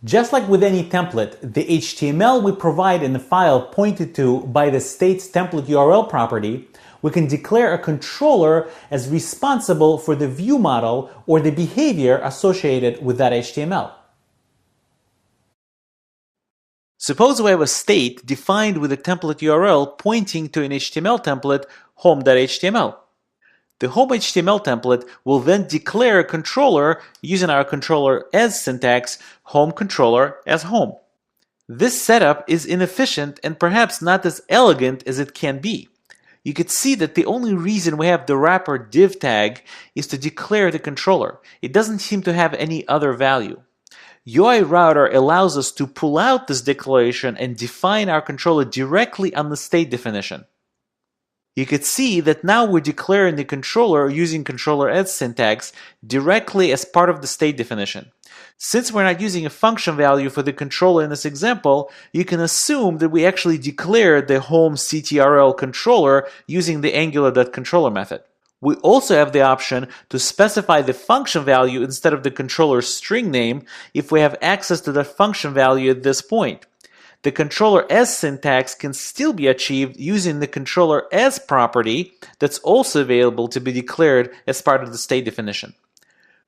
Just like with any template, the HTML we provide in the file pointed to by the state's template URL property, we can declare a controller as responsible for the view model or the behavior associated with that HTML. Suppose we have a state defined with a template URL pointing to an HTML template, home.html. The home HTML template will then declare a controller using our controller as syntax, home controller as home. This setup is inefficient and perhaps not as elegant as it can be. You could see that the only reason we have the wrapper div tag is to declare the controller. It doesn't seem to have any other value. UI router allows us to pull out this declaration and define our controller directly on the state definition. You could see that now we're declaring the controller using controller as syntax directly as part of the state definition. Since we're not using a function value for the controller in this example, you can assume that we actually declared the home CTRL controller using the angular.controller method. We also have the option to specify the function value instead of the controller's string name if we have access to that function value at this point. The controller as syntax can still be achieved using the controller as property that's also available to be declared as part of the state definition.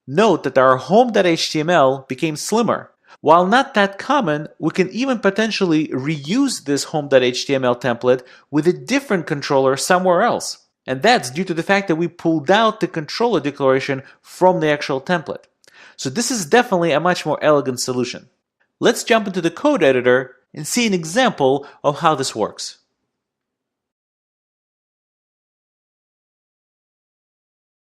Note that our home.html became slimmer. While not that common, we can even potentially reuse this home.html template with a different controller somewhere else. And that's due to the fact that we pulled out the controller declaration from the actual template. So this is definitely a much more elegant solution. Let's jump into the code editor and see an example of how this works.